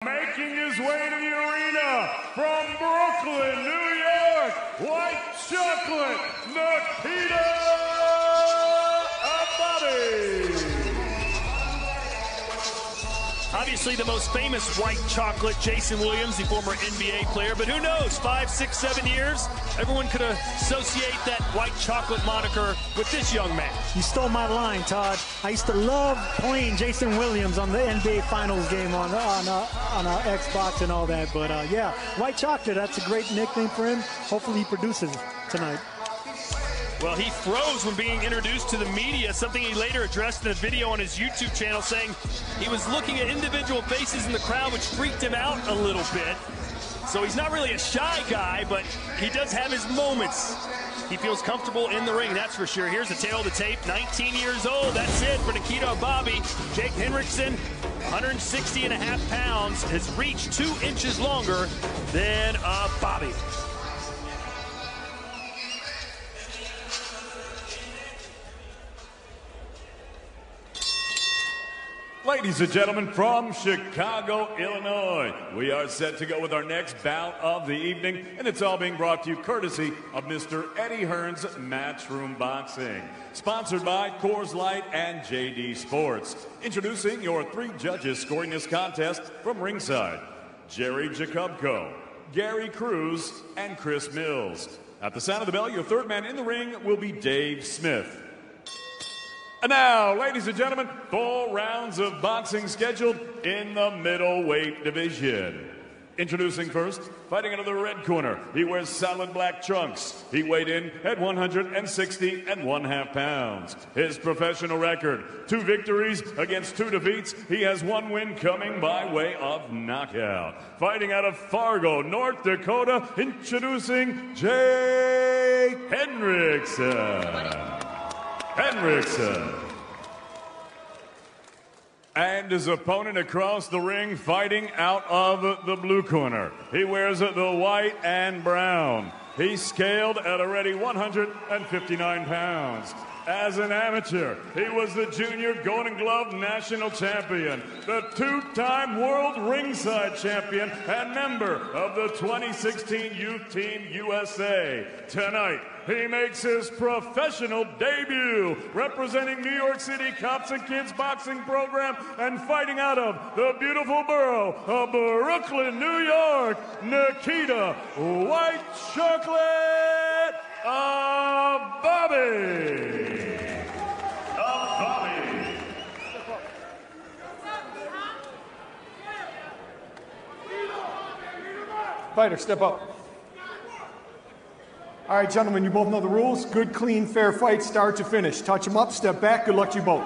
Making his way to the arena from Brooklyn, New York, white chocolate, Nikita Ababiy. Obviously the most famous white chocolate, Jason Williams, the former NBA player, but who knows, 5, 6, 7 years, everyone could associate that white chocolate moniker with this young man. You stole my line, Todd. I used to love playing Jason Williams on the NBA Finals game on Xbox and all that, but yeah, white chocolate, that's a great nickname for him. Hopefully he produces tonight. Well, he froze when being introduced to the media, something he later addressed in a video on his YouTube channel, saying he was looking at individual faces in the crowd, which freaked him out a little bit. So he's not really a shy guy, but he does have his moments. He feels comfortable in the ring, that's for sure. Here's the tail of the tape, 19 years old. That's it for Nikita Ababiy. Jake Henriksen, 160.5 pounds, has reached 2 inches longer than Ababiy. Ladies and gentlemen, from Chicago, Illinois, we are set to go with our next bout of the evening, and it's all being brought to you courtesy of Mr. Eddie Hearn's Matchroom Boxing, sponsored by Coors Light and JD Sports. Introducing your 3 judges scoring this contest from ringside: Jerry Jacobko, Gary Cruz, and Chris Mills. At the sound of the bell, your 3rd man in the ring will be Dave Smith. And now, ladies and gentlemen, 4 rounds of boxing scheduled in the middleweight division. Introducing first, fighting out of the red corner, he wears solid black trunks. He weighed in at 160.5 pounds. His professional record: 2 victories against 2 defeats. He has 1 win coming by way of knockout. Fighting out of Fargo, North Dakota, introducing Jake Henriksen. And his opponent across the ring, fighting out of the blue corner. He wears the white and brown. He's scaled at already 159 pounds. As an amateur, he was the Junior Golden Glove National Champion, the 2-time World Ringside Champion, and member of the 2016 Youth Team USA. Tonight, he makes his professional debut, representing New York City Cops and Kids Boxing Program and fighting out of the beautiful borough of Brooklyn, New York, Nikita White Chocolate Ababiy. Fighter, step up. All right, gentlemen, you both know the rules. Good, clean, fair fight, start to finish. Touch them up, step back. Good luck to you both.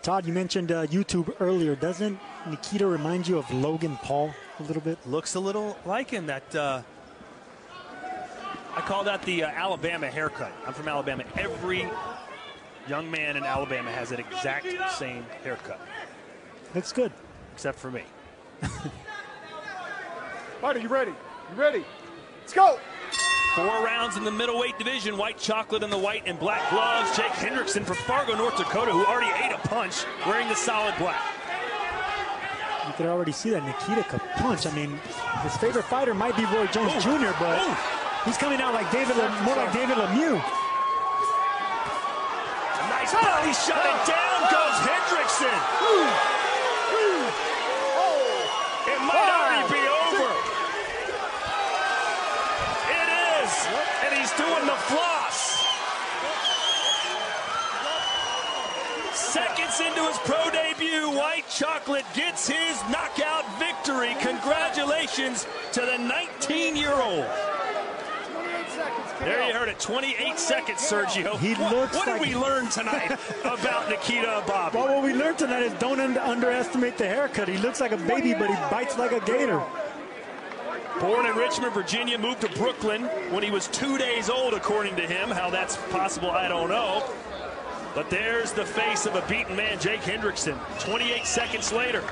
Todd, you mentioned YouTube earlier. Doesn't Nikita remind you of Logan Paul a little bit? Looks a little like him. That I call that the Alabama haircut. I'm from Alabama. Every young man in Alabama has that exact same haircut. That's good. Except for me. Fighter, you ready? You ready? Let's go! 4 rounds in the middleweight division. White chocolate in the white and black gloves. Jake Henriksen from Fargo, North Dakota, who already ate a punch, wearing the solid black. You could already see that Nikita could punch. I mean, his favorite fighter might be Roy Jones Jr., but he's coming out like more like David Lemieux. Nice body shot, and down goes Henriksen. It might already be over. It is, and he's doing the floss. Seconds into his pro debut, White Chocolate gets his knockout victory. Congratulations to the 19-year-old. There you heard it, 28 seconds, Sergio. What did we learn tonight about Nikita Ababiy? Well, what we learned tonight is don't underestimate the haircut. He looks like a baby, but he bites like a gator. Born in Richmond, Virginia, moved to Brooklyn when he was 2 days old, according to him. How that's possible, I don't know. But there's the face of a beaten man, Jake Henriksen, 28 seconds later.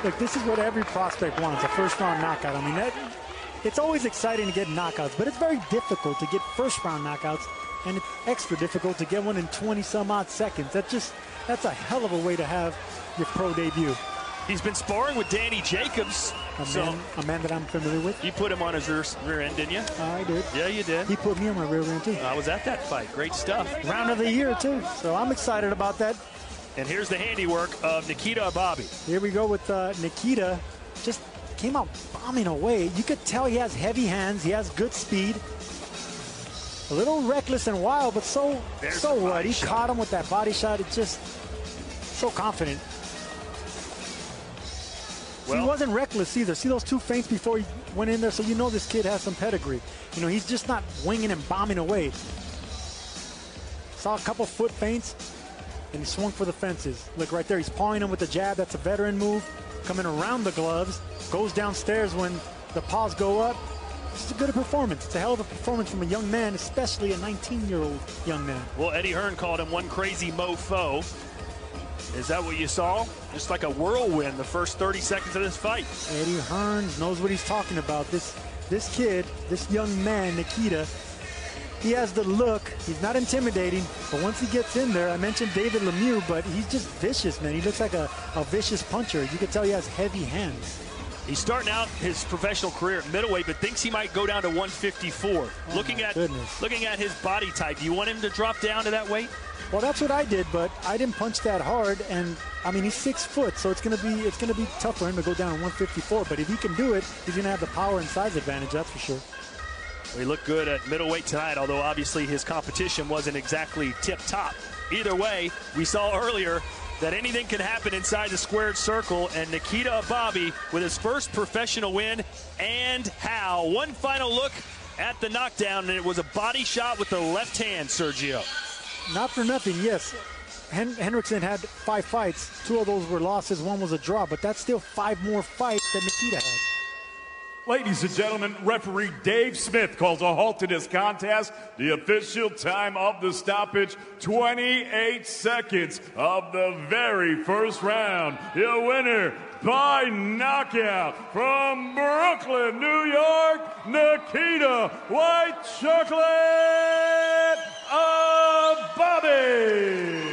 Look, this is what every prospect wants, a first-round knockout. I mean, it's always exciting to get knockouts, but it's very difficult to get first-round knockouts and it's extra difficult to get one in 20-some-odd seconds. That's a hell of a way to have your pro debut. He's been sparring with Danny Jacobs. A man that I'm familiar with. You put him on his rear end, didn't you? I did. Yeah, you did. He put me on my rear end, too. I was at that fight. Great stuff. Round of the year, too. So I'm excited about that. And here's the handiwork of Nikita Ababiy. Here we go with Nikita. Just came out bombing away. You could tell he has heavy hands. He has good speed. A little reckless and wild, but so what? He caught him with that body shot. It's just so confident. Well, he wasn't reckless either. See those two feints before he went in there? So you know this kid has some pedigree. You know, he's just not winging and bombing away. Saw a couple foot feints, and he swung for the fences. Look right there. He's pawing him with the jab. That's a veteran move. Coming around the gloves. Goes downstairs when the paws go up. It's a good performance. It's a hell of a performance from a young man, especially a 19-year-old young man. Well, Eddie Hearn called him one crazy mofo. Is that what you saw? Just like a whirlwind the first 30 seconds of this fight. Eddie Hearn knows what he's talking about. This kid, this young man, Nikita, he has the look. He's not intimidating, but once he gets in there, I mentioned David Lemieux, but he's just vicious, man. He looks like a vicious puncher. You can tell he has heavy hands. He's starting out his professional career at middleweight, but thinks he might go down to 154. Looking at his body type, do you want him to drop down to that weight? Well, that's what I did, but I didn't punch that hard, and I mean he's 6 foot, so it's gonna be tough for him to go down to 154. But if he can do it, he's gonna have the power and size advantage, that's for sure. Well, he looked good at middleweight tonight, although obviously his competition wasn't exactly tip-top. Either way, we saw earlier that anything can happen inside the squared circle, and Nikita Ababiy with his first professional win, and how. One final look at the knockdown, and it was a body shot with the left hand, Sergio. Not for nothing, yes. Henriksen had 5 fights. 2 of those were losses, 1 was a draw, but that's still 5 more fights than Nikita had. Ladies and gentlemen, referee Dave Smith calls a halt to this contest. The official time of the stoppage, 28 seconds of the very first round. Your winner by knockout from Brooklyn, New York, Nikita White Chocolate Ababiy.